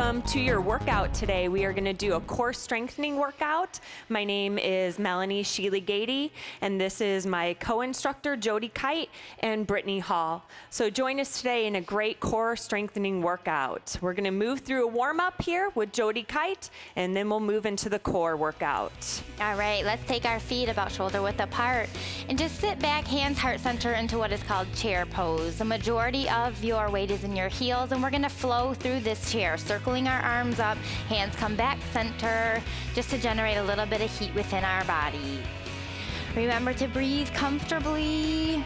welcome to your workout today. We are going to do a core strengthening workout. My name is Melanie Schiele, and this is my co-instructor Jody Kite and Brittany Hall. So join us today in a great core strengthening workout. We're going to move through a warm-up here with Jody Kite, and then we'll move into the core workout. All right, let's take our feet about shoulder width apart and just sit back, hands heart center, into what is called chair pose. The majority of your weight is in your heels, and we're going to flow through this chair, circling our arms up, hands come back center, just to generate a little bit of heat within our body. Remember to breathe comfortably.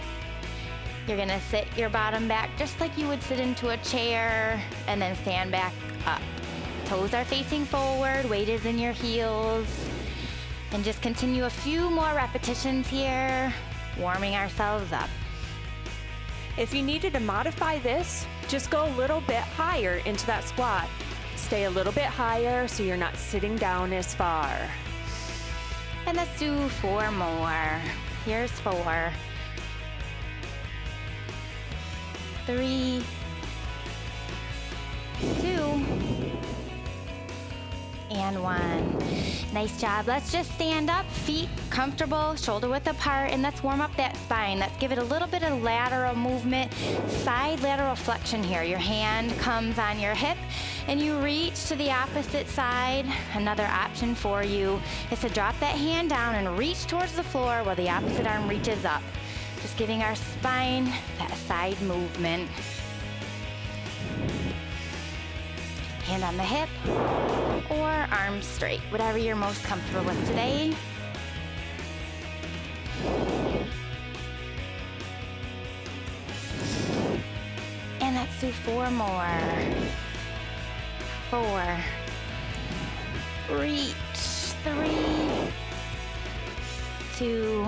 You're gonna sit your bottom back just like you would sit into a chair, and then stand back up. Toes are facing forward, weight is in your heels. And just continue a few more repetitions here, warming ourselves up. If you needed to modify this, just go a little bit higher into that squat. Stay a little bit higher so you're not sitting down as far. And let's do 4 more. Here's 4, 3, 2, and 1. Nice job. Let's just stand up, feet comfortable, shoulder width apart, and let's warm up that spine. Let's give it a little bit of lateral movement, side lateral flexion here. Your hand comes on your hip and you reach to the opposite side. Another option for you is to drop that hand down and reach towards the floor while the opposite arm reaches up. Just giving our spine that side movement. Hand on the hip or arms straight, whatever you're most comfortable with today. And let's do 4 more. 4. Reach. 3, 2,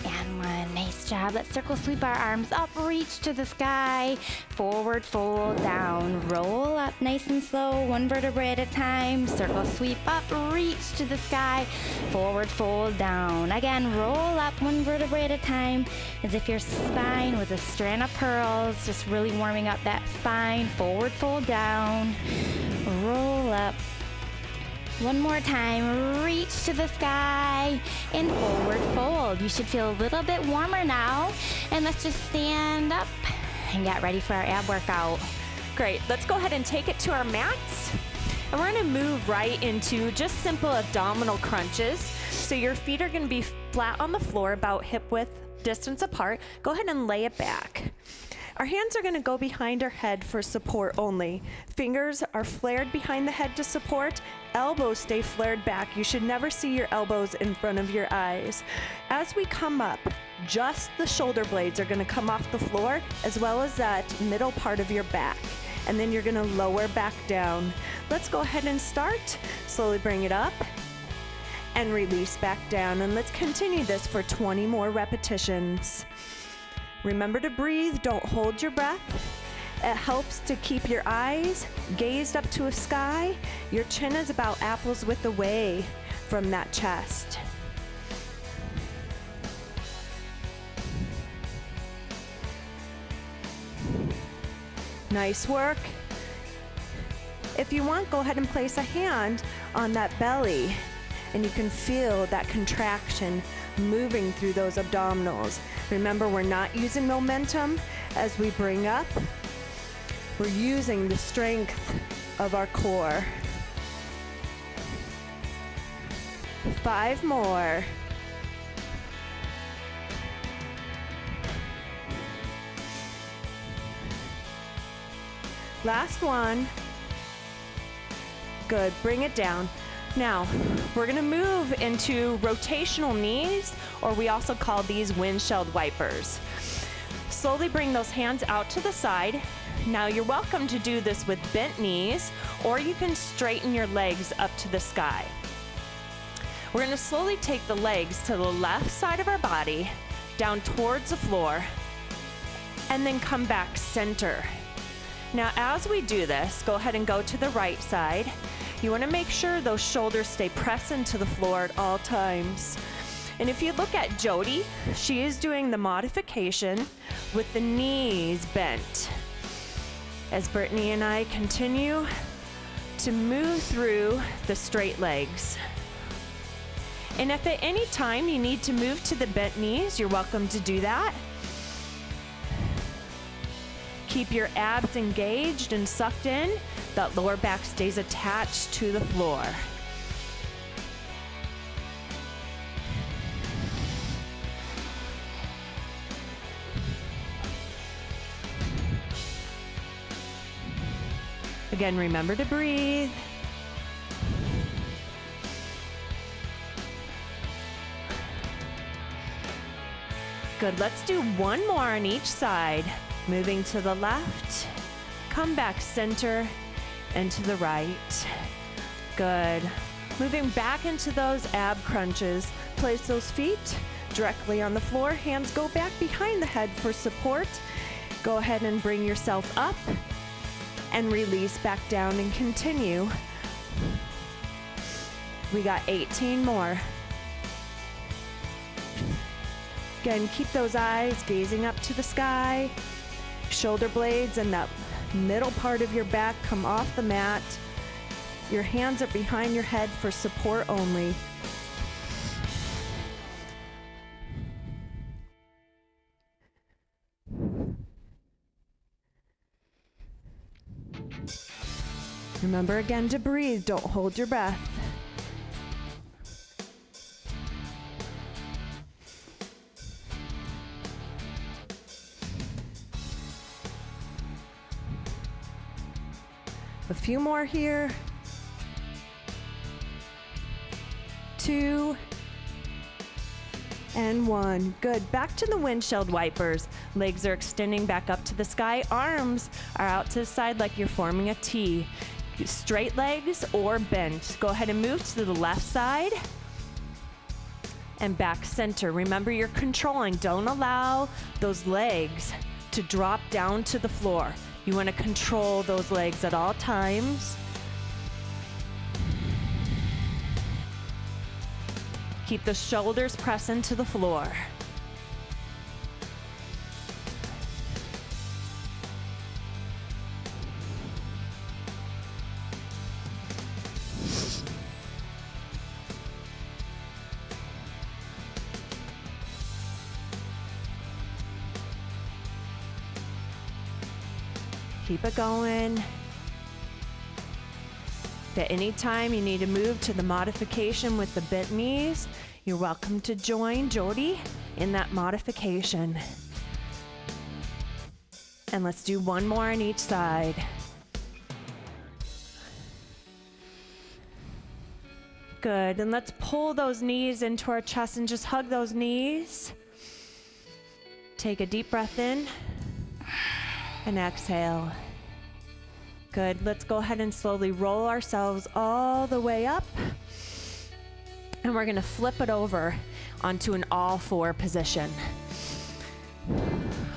and 1. Nice job. Let's circle sweep our arms up, reach to the sky, forward fold down, roll up nice and slow, 1 vertebrae at a time, circle sweep up, reach to the sky, forward fold down. Again, roll up 1 vertebrae at a time, as if your spine was a strand of pearls, just really warming up that spine, forward fold down, roll up. 1 more time, reach to the sky, and forward fold. You should feel a little bit warmer now, and let's just stand up and get ready for our ab workout. Great, let's go ahead and take it to our mats. And we're gonna move right into just simple abdominal crunches. So your feet are gonna be flat on the floor, about hip width distance apart. Go ahead and lay it back. Our hands are gonna go behind our head for support only. Fingers are flared behind the head to support. Elbows stay flared back. You should never see your elbows in front of your eyes. As we come up, just the shoulder blades are gonna come off the floor, as well as that middle part of your back. And then you're gonna lower back down. Let's go ahead and start. Slowly bring it up and release back down. And let's continue this for 20 more repetitions. Remember to breathe, don't hold your breath. It helps to keep your eyes gazed up to a sky. Your chin is about apples width away from that chest. Nice work. If you want, go ahead and place a hand on that belly, and you can feel that contraction moving through those abdominals. Remember, we're not using momentum as we bring up. We're using the strength of our core. 5 more. Last one. Good, bring it down. Now, we're gonna move into rotational knees, or we also call these windshield wipers. Slowly bring those hands out to the side. Now you're welcome to do this with bent knees, or you can straighten your legs up to the sky. We're gonna slowly take the legs to the left side of our body, down towards the floor, and then come back center. Now as we do this, go ahead and go to the right side. You want to make sure those shoulders stay pressed into the floor at all times. And if you look at Jody, she is doing the modification with the knees bent. as Brittany and I continue to move through the straight legs. And if at any time you need to move to the bent knees, you're welcome to do that. Keep your abs engaged and sucked in. That lower back stays attached to the floor. Again, remember to breathe. Good, let's do one more on each side. Moving to the left, come back center, and to the right. Good. Moving back into those ab crunches. Place those feet directly on the floor. Hands go back behind the head for support. Go ahead and bring yourself up and release back down and continue. We got 18 more. Again, keep those eyes gazing up to the sky. Shoulder blades and that middle part of your back come off the mat. Your hands are behind your head for support only. Remember again to breathe, don't hold your breath. A few more here. 2 and 1. Good. Back to the windshield wipers. Legs are extending back up to the sky. Arms are out to the side like you're forming a T. Straight legs or bent. Go ahead and move to the left side and back center. Remember, you're controlling. Don't allow those legs to drop down to the floor. You want to control those legs at all times. Keep the shoulders pressing to the floor. Keep it going. If at any time you need to move to the modification with the bent knees, you're welcome to join Jody in that modification. And let's do one more on each side. Good, and let's pull those knees into our chest and just hug those knees. Take a deep breath in. And exhale. Good. Let's go ahead and slowly roll ourselves all the way up. And we're going to flip it over onto an all-four position.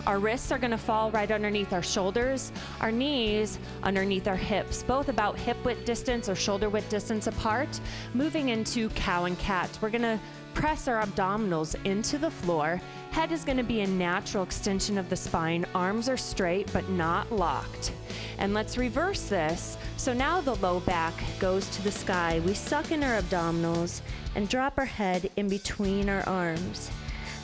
Our wrists are going to fall right underneath our shoulders, our knees underneath our hips, both about hip width distance or shoulder width distance apart. Moving into cow and cat. We're going to press our abdominals into the floor. Head is going to be a natural extension of the spine. Arms are straight but not locked. And let's reverse this. So now the low back goes to the sky. We suck in our abdominals and drop our head in between our arms.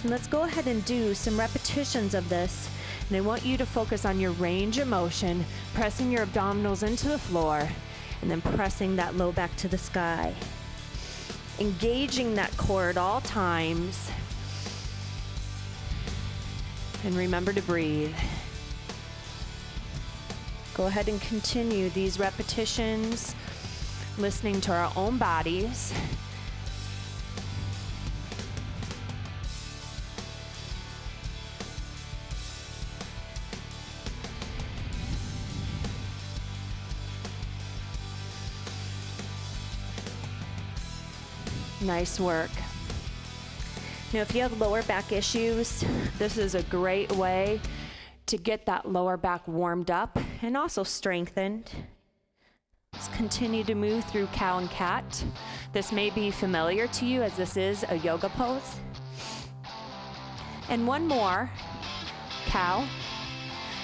And let's go ahead and do some repetitions of this. And I want you to focus on your range of motion, pressing your abdominals into the floor and then pressing that low back to the sky. Engaging that core at all times. And remember to breathe. Go ahead and continue these repetitions, listening to our own bodies. Nice work. Now, if you have lower back issues, this is a great way to get that lower back warmed up and also strengthened. Let's continue to move through cow and cat. This may be familiar to you as this is a yoga pose. And one more, cow,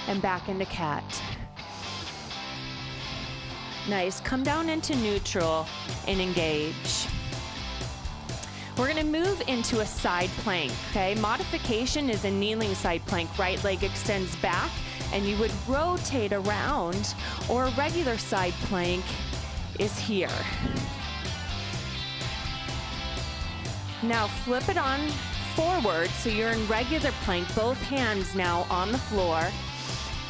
and back into cat. Nice. Come down into neutral and engage. We're gonna move into a side plank, okay? Modification is a kneeling side plank. Right leg extends back and you would rotate around, or a regular side plank is here. Now flip it on forward so you're in regular plank, both hands now on the floor.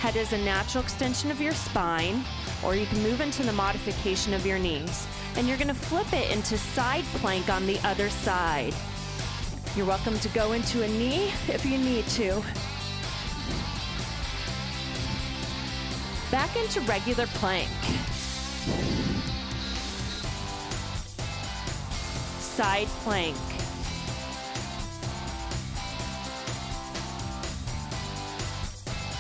Head is a natural extension of your spine, or you can move into the modification of your knees. And you're gonna flip it into side plank on the other side. You're welcome to go into a knee if you need to. Back into regular plank. Side plank.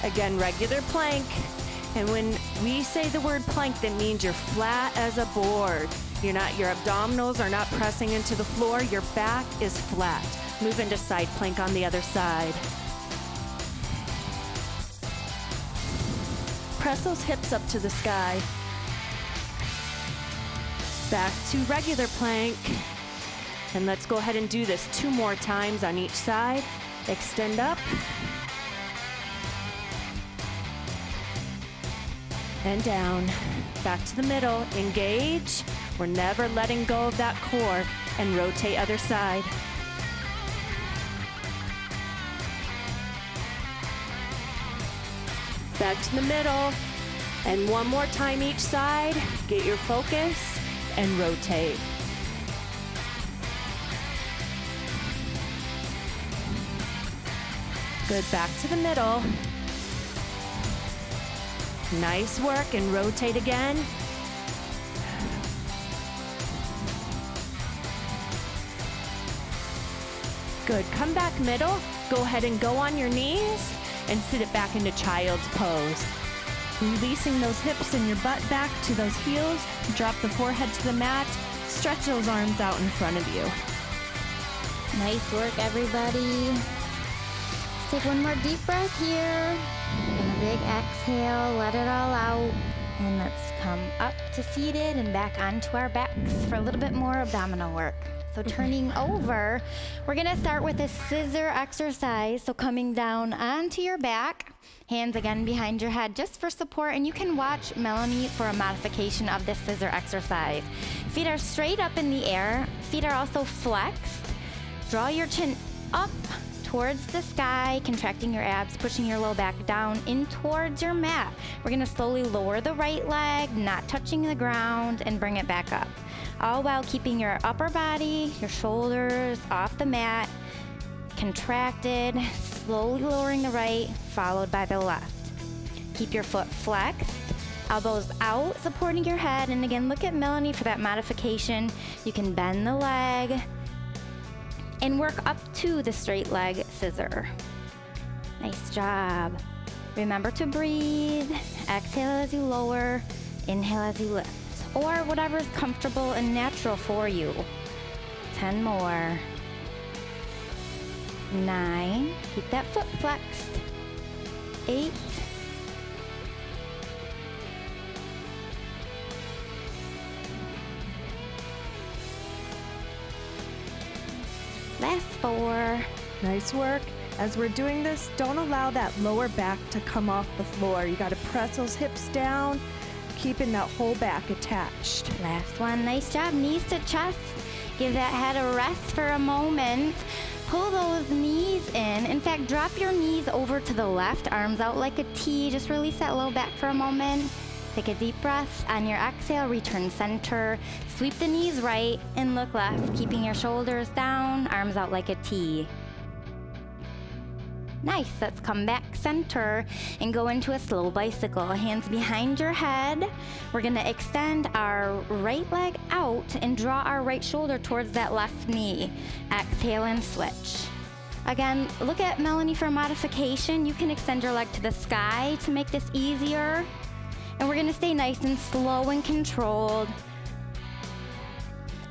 Again, regular plank. And when we say the word plank, that means you're flat as a board. Your abdominals are not pressing into the floor. Your back is flat. Move into side plank on the other side. Press those hips up to the sky. Back to regular plank. And let's go ahead and do this 2 more times on each side. Extend up. And down. Back to the middle. Engage. We're never letting go of that core. And rotate other side. Back to the middle. And 1 more time each side. Get your focus and rotate. Good. Back to the middle. Nice work, and rotate again. Good. Come back middle. Go ahead and go on your knees and sit it back into child's pose. Releasing those hips and your butt back to those heels. Drop the forehead to the mat. Stretch those arms out in front of you. Nice work, everybody. Let's take 1 more deep breath here. And a big exhale, let it all out. And let's come up to seated and back onto our backs for a little bit more abdominal work. So turning over, we're gonna start with a scissor exercise. So coming down onto your back, hands again behind your head just for support. And you can watch Melanie for a modification of this scissor exercise. Feet are straight up in the air. Feet are also flexed. Draw your chin up towards the sky, contracting your abs, pushing your low back down in towards your mat. We're gonna slowly lower the right leg, not touching the ground, and bring it back up. All while keeping your upper body, your shoulders off the mat, contracted, slowly lowering the right, followed by the left. Keep your foot flexed, elbows out, supporting your head. And again, look at Melanie for that modification. You can bend the leg, and work up to the straight leg scissor. Nice job. Remember to breathe. Exhale as you lower. Inhale as you lift. Or whatever is comfortable and natural for you. 10 more. 9. Keep that foot flexed. 8. 4. Nice work. As we're doing this, don't allow that lower back to come off the floor. You gotta press those hips down, keeping that whole back attached. Last one. Nice job. Knees to chest. Give that head a rest for a moment. Pull those knees in. In fact, drop your knees over to the left, arms out like a T. Just release that low back for a moment. Take a deep breath. On your exhale, return center. Sweep the knees right and look left, keeping your shoulders down, arms out like a T. Nice. Let's come back center and go into a slow bicycle. Hands behind your head. We're going to extend our right leg out and draw our right shoulder towards that left knee. Exhale and switch. Again, look at Melanie for modification. You can extend your leg to the sky to make this easier. And we're going to stay nice and slow and controlled.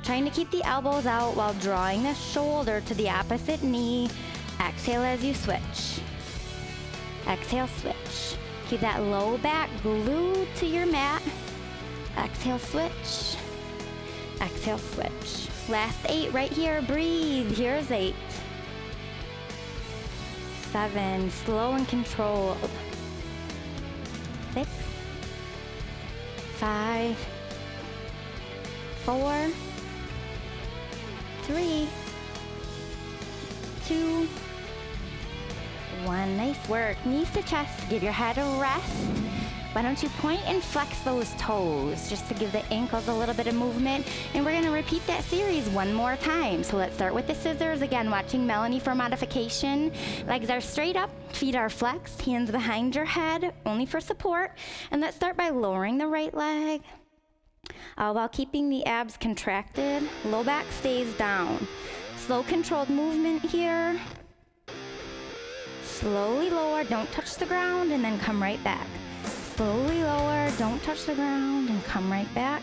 Trying to keep the elbows out while drawing the shoulder to the opposite knee. Exhale as you switch. Exhale, switch. Keep that low back glued to your mat. Exhale, switch. Exhale, switch. Last 8 right here, breathe. Here's 8. 7, slow and controlled. 6, 5, 4, 3, 2, 1. Nice work. Knees to chest. Give your head a rest. Why don't you point and flex those toes just to give the ankles a little bit of movement. And we're going to repeat that series one more time. So let's start with the scissors. Again, watching Melanie for modification. Legs are straight up, feet are flexed, hands behind your head, only for support. And let's start by lowering the right leg. While keeping the abs contracted, low back stays down. Slow controlled movement here. Slowly lower, don't touch the ground, and then come right back. Slowly lower, don't touch the ground, and come right back.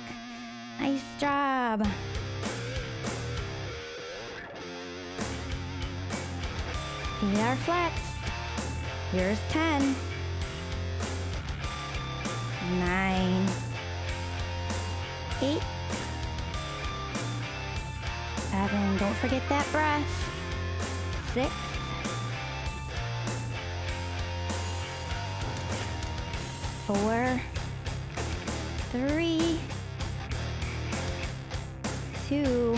Nice job. Feet are flexed. Here's 10. 9. 8. 7. Don't forget that breath. 6. 4, 3, 2,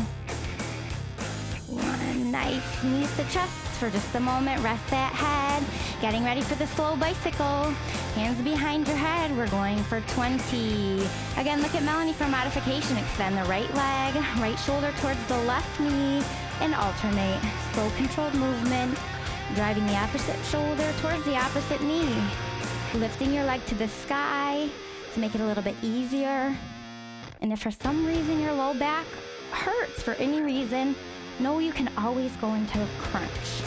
1. Nice. Knees to chest for just a moment. Rest that head. Getting ready for the slow bicycle. Hands behind your head. We're going for 20. Again, look at Melanie for modification. Extend the right leg, right shoulder towards the left knee, and alternate. Slow controlled movement. Driving the opposite shoulder towards the opposite knee. Lifting your leg to the sky to make it a little bit easier. And if for some reason your low back hurts for any reason, know you can always go into a crunch.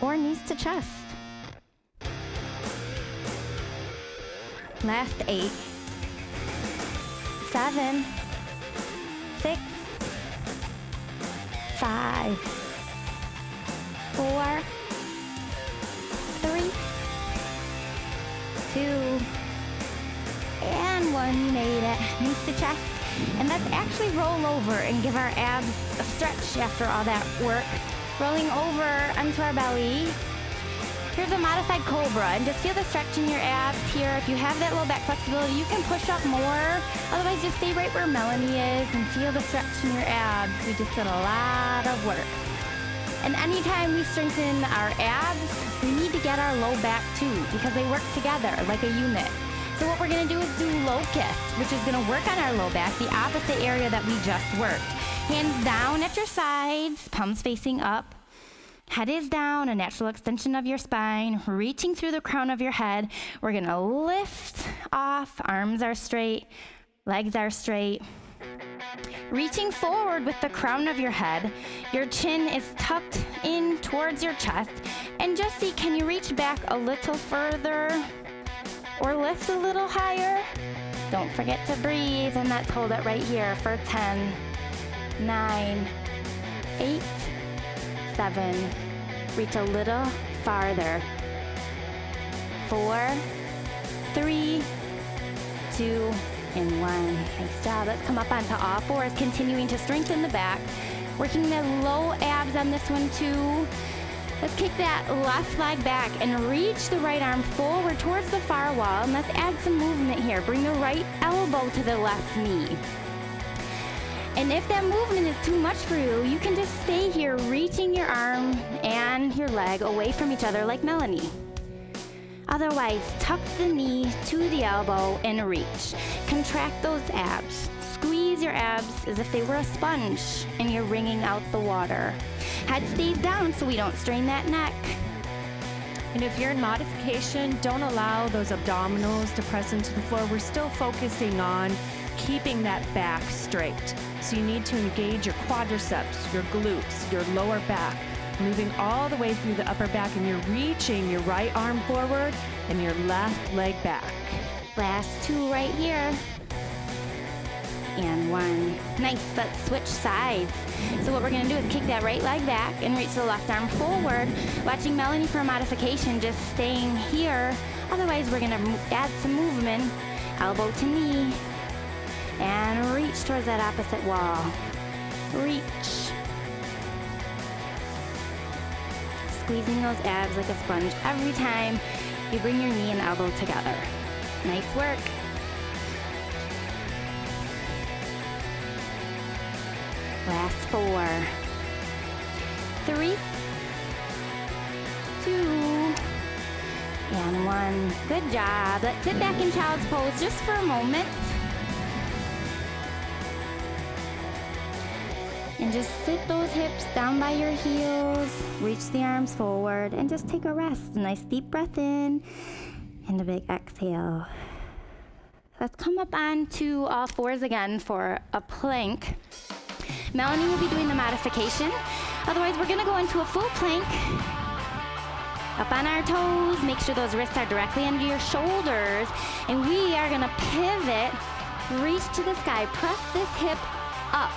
Or knees to chest. Last 8. 7. 6. 5. 4. 3. 2, and 1. You made it. Knees to chest. And let's actually roll over and give our abs a stretch after all that work. Rolling over onto our belly. Here's a modified cobra, and just feel the stretch in your abs here. If you have that low back flexibility, you can push up more. Otherwise, just stay right where Melanie is and feel the stretch in your abs. We just did a lot of work. And anytime we strengthen our abs, we need to get our low back too, because they work together like a unit. So what we're gonna do is do locust, which is gonna work on our low back, the opposite area that we just worked. Hands down at your sides, palms facing up. Head is down, a natural extension of your spine, reaching through the crown of your head. We're gonna lift off, arms are straight, legs are straight. Reaching forward with the crown of your head, your chin is tucked in towards your chest, and just see, can you reach back a little further or lift a little higher? Don't forget to breathe, and let's hold it right here for 10, 9, 8, 7, reach a little farther, 4, 3, 2, and 1. Nice job. Let's come up onto all fours, continuing to strengthen the back. Working the low abs on this one too. Let's kick that left leg back and reach the right arm forward towards the far wall. And let's add some movement here. Bring the right elbow to the left knee. And if that movement is too much for you, you can just stay here, reaching your arm and your leg away from each other like Melanie. Otherwise, tuck the knee to the elbow and reach. Contract those abs. Squeeze your abs as if they were a sponge and you're wringing out the water. Head stays down so we don't strain that neck. And if you're in modification, don't allow those abdominals to press into the floor. We're still focusing on keeping that back straight. So you need to engage your quadriceps, your glutes, your lower back, moving all the way through the upper back, and you're reaching your right arm forward and your left leg back. Last 2 right here. And 1. Nice. Let's switch sides. So what we're going to do is kick that right leg back and reach the left arm forward. Watching Melanie for a modification, just staying here. Otherwise, we're going to add some movement. elbow to knee, and reach towards that opposite wall. Reach. Squeezing those abs like a sponge every time you bring your knee and elbow together. Nice work. Last 4, 3, 2, and 1. Good job. Let's sit back in child's pose just for a moment. And just sit those hips down by your heels. Reach the arms forward and just take a rest. A nice deep breath in and a big exhale. Let's come up onto all fours again for a plank. Melanie will be doing the modification. Otherwise, we're gonna go into a full plank. Up on our toes, make sure those wrists are directly under your shoulders. And we are gonna pivot, reach to the sky, press this hip up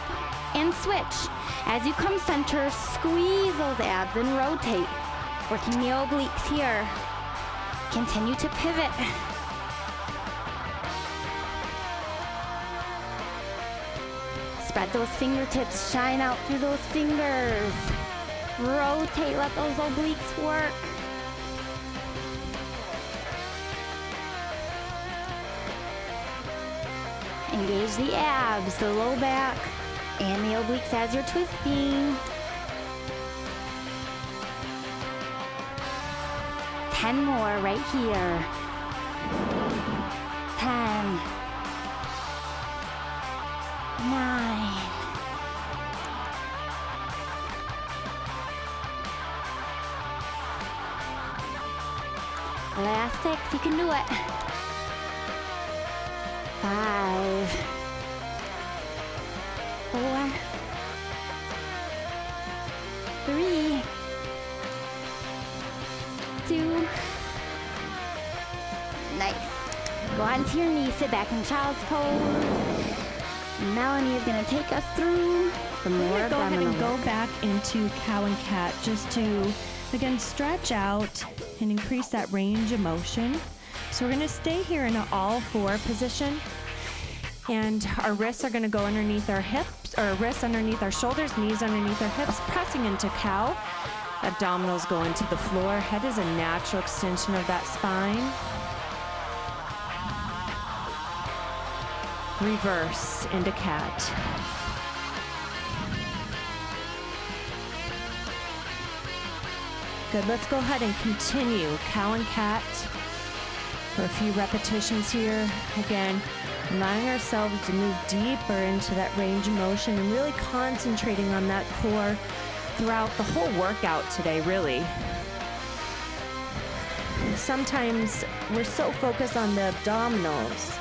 and switch. As you come center, squeeze those abs and rotate. Working the obliques here. Continue to pivot. Spread those fingertips, shine out through those fingers. Rotate, let those obliques work. Engage the abs, the low back, and the obliques as you're twisting. 10 more right here. 10. 9. Last 6, you can do it. 5, 4, 3, 2. Nice. Go onto your knees, sit back in child's pose. Melanie is going to take us through some more abdominal. Go ahead and go back into cow and cat just to, again, stretch out and increase that range of motion. So we're going to stay here in an all-4 position. And our wrists are going to go underneath our hips, or wrists underneath our shoulders, knees underneath our hips, pressing into cow. Abdominals go into the floor. Head is a natural extension of that spine. Reverse into cat. Good, let's go ahead and continue cow and cat for a few repetitions here. Again, allowing ourselves to move deeper into that range of motion and really concentrating on that core throughout the whole workout today, really. Sometimes we're so focused on the abdominals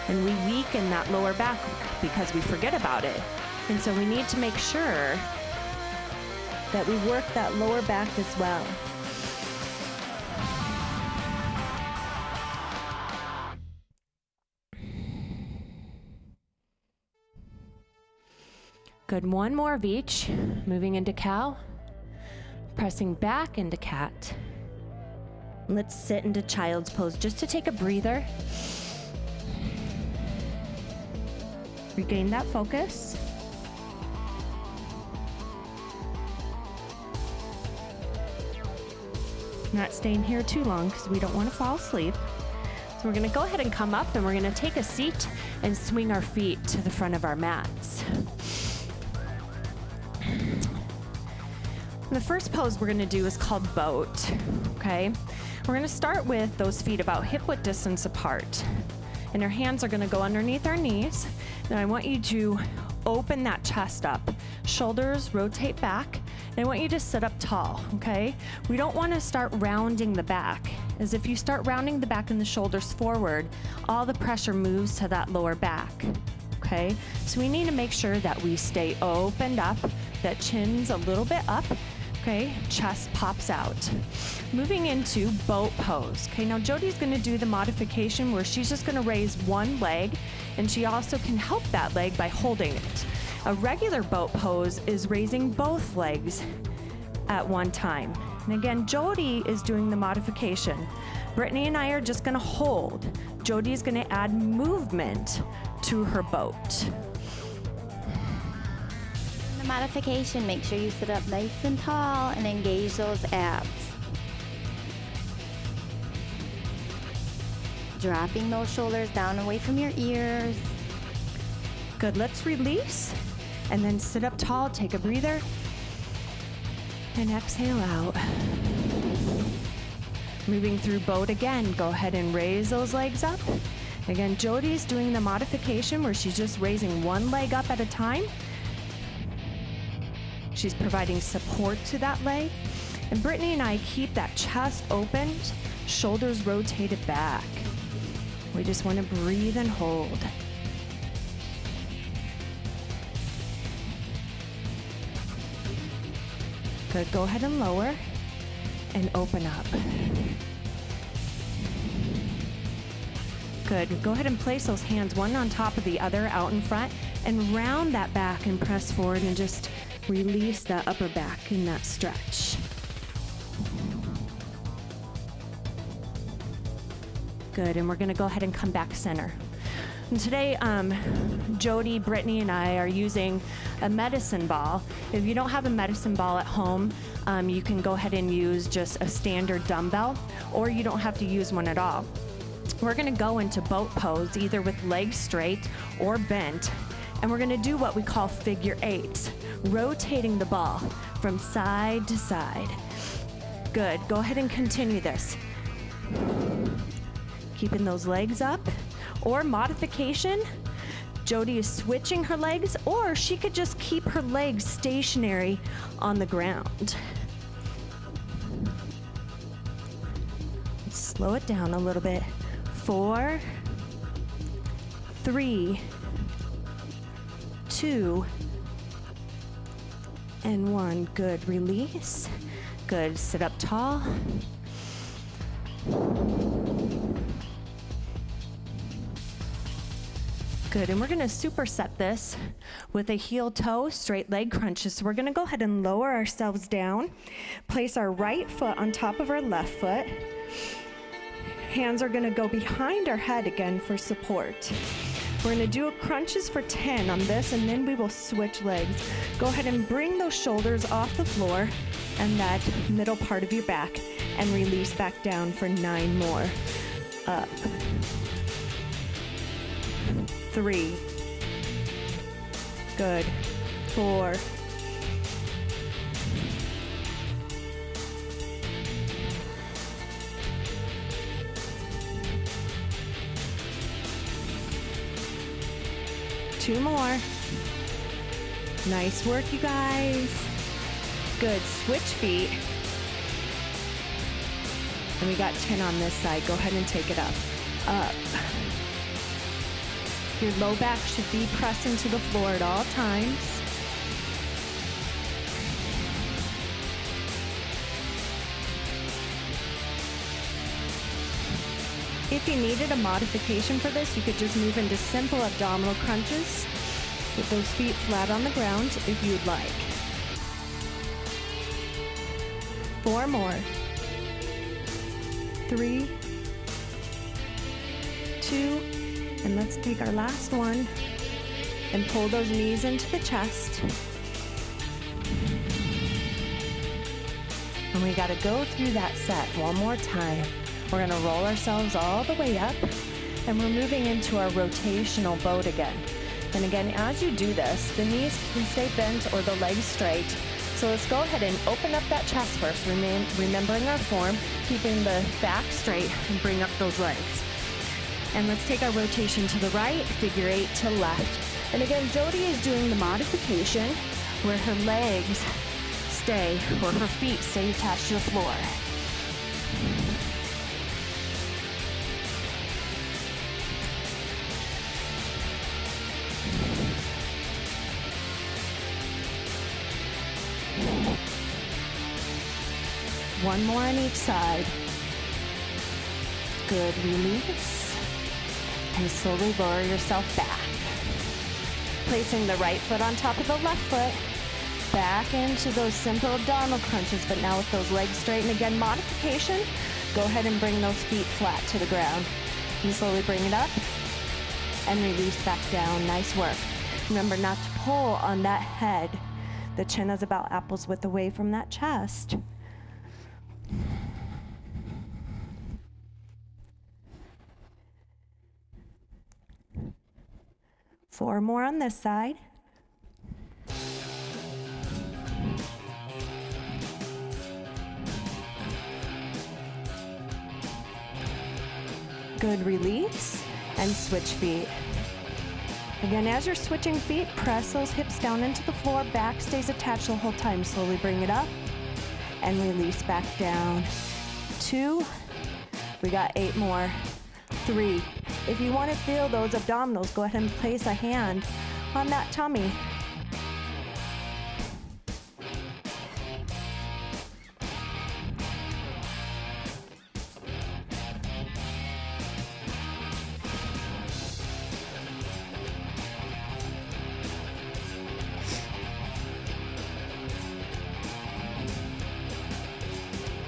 and we weaken that lower back because we forget about it. And so we need to make sure that we work that lower back as well. Good, 1 more of each. Moving into cow, pressing back into cat. Let's sit into child's pose just to take a breather. Regain that focus. Not staying here too long because we don't want to fall asleep. So we're going to go ahead and come up and we're going to take a seat and swing our feet to the front of our mats. The first pose we're going to do is called boat, okay? We're going to start with those feet about hip-width distance apart. And our hands are going to go underneath our knees. Now I want you to open that chest up. Shoulders rotate back. And I want you to sit up tall, okay? We don't want to start rounding the back, as if you start rounding the back and the shoulders forward, all the pressure moves to that lower back, okay? So we need to make sure that we stay opened up, that chin's a little bit up, okay? Chest pops out. Moving into boat pose, okay? Now Jody's gonna do the modification where she's just gonna raise one leg, and she also can help that leg by holding it. A regular boat pose is raising both legs at one time. And again, Jody is doing the modification. Brittany and I are just gonna hold. Jody's gonna add movement to her boat. The modification, make sure you sit up nice and tall and engage those abs. Dropping those shoulders down away from your ears. Good, let's release and then sit up tall, take a breather, and exhale out. Moving through boat again, go ahead and raise those legs up. Again, Jody's doing the modification where she's just raising one leg up at a time. She's providing support to that leg. And Brittany and I keep that chest opened, shoulders rotated back. We just want to breathe and hold. Good, go ahead and lower and open up. Good, go ahead and place those hands one on top of the other out in front and round that back and press forward and just release that upper back in that stretch. Good, and we're gonna go ahead and come back center. And today, Jody, Brittany, and I are using a medicine ball. If you don't have a medicine ball at home, you can go ahead and use just a standard dumbbell, or you don't have to use one at all. We're gonna go into boat pose, either with legs straight or bent, and we're gonna do what we call figure eights, rotating the ball from side to side. Good, go ahead and continue this. Keeping those legs up. Or modification, Jody is switching her legs, or she could just keep her legs stationary on the ground. Slow it down a little bit. 4, 3, 2, and 1. Good, release. Good, sit up tall. Good, and we're gonna superset this with a heel toe, straight leg crunches. So we're gonna go ahead and lower ourselves down, place our right foot on top of our left foot. Hands are gonna go behind our head again for support. We're gonna do a crunches for 10 on this, and then we will switch legs. Go ahead and bring those shoulders off the floor and that middle part of your back, and release back down for 9 more. Up. 3. Good. 4. 2 more. Nice work, you guys. Good. Switch feet. And we got 10 on this side. Go ahead and take it up. Up. Your low back should be pressing to the floor at all times. If you needed a modification for this, you could just move into simple abdominal crunches with those feet flat on the ground if you'd like. 4 more. 3, 2, and let's take our last one and pull those knees into the chest. And we gotta go through that set one more time. We're gonna roll ourselves all the way up, and we're moving into our rotational boat again. And again, as you do this, the knees can stay bent or the legs straight. So let's go ahead and open up that chest first, remembering our form, keeping the back straight, and bring up those legs. And let's take our rotation to the right, figure 8 to left. And again, Jody is doing the modification where her legs stay, or her feet stay attached to the floor. One more on each side. Good, release. And slowly lower yourself back. Placing the right foot on top of the left foot. Back into those simple abdominal crunches, but now with those legs straight. And again, modification, Go ahead and bring those feet flat to the ground. And slowly bring it up and release back down. Nice work. Remember not to pull on that head. The chin is about apples width away from that chest. 4 more on this side. Good release, and switch feet. Again, as you're switching feet, press those hips down into the floor, back stays attached the whole time. Slowly bring it up, and release back down. 2, we got 8 more. 3, if you want to feel those abdominals, go ahead and place a hand on that tummy.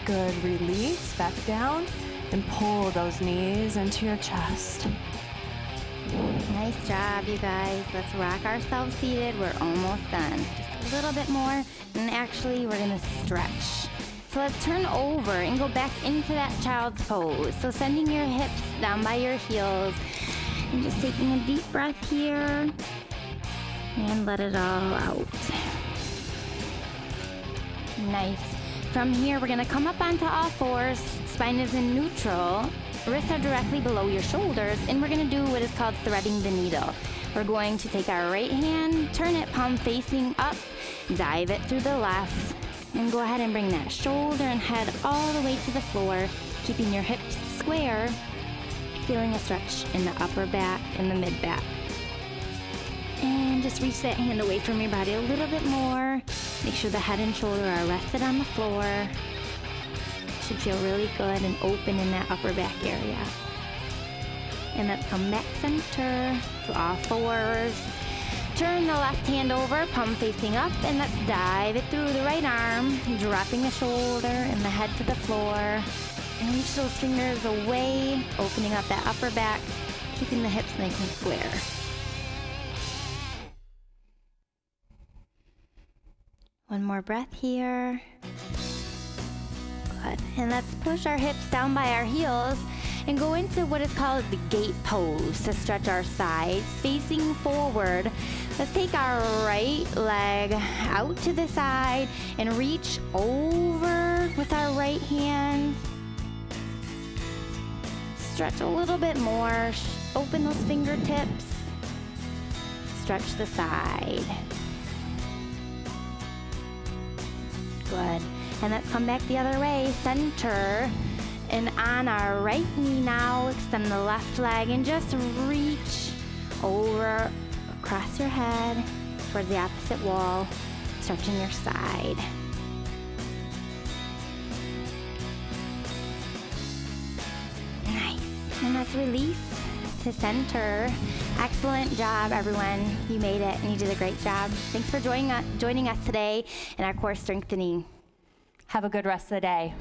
Good, release, back down, and pull those knees into your chest. Nice job, you guys. Let's rock ourselves seated. We're almost done. Just a little bit more, and actually we're gonna stretch. So let's turn over and go back into that child's pose. So sending your hips down by your heels, and just taking a deep breath here, and let it all out. Nice. From here, we're gonna come up onto all fours. Spine is in neutral. Wrists are directly below your shoulders, and we're gonna do what is called threading the needle. We're going to take our right hand, turn it palm facing up, dive it through the left, and go ahead and bring that shoulder and head all the way to the floor, keeping your hips square, feeling a stretch in the upper back and the mid back. And just reach that hand away from your body a little bit more. Make sure the head and shoulder are rested on the floor. Should feel really good and open in that upper back area. And let's come back center to all fours. Turn the left hand over, palm facing up, and let's dive it through the right arm, dropping the shoulder and the head to the floor. And reach those fingers away, opening up that upper back, keeping the hips nice and square. One more breath here. Good. And let's push our hips down by our heels and go into what is called the gate pose to stretch our sides facing forward. Let's take our right leg out to the side and reach over with our right hand. Stretch a little bit more. Open those fingertips. Stretch the side. Good. And let's come back the other way, center, and on our right knee now, extend the left leg and just reach over across your head towards the opposite wall, stretching your side. Nice. And let's release to center. Excellent job, everyone. You made it, and you did a great job. Thanks for joining us today in our core strengthening. Have a good rest of the day.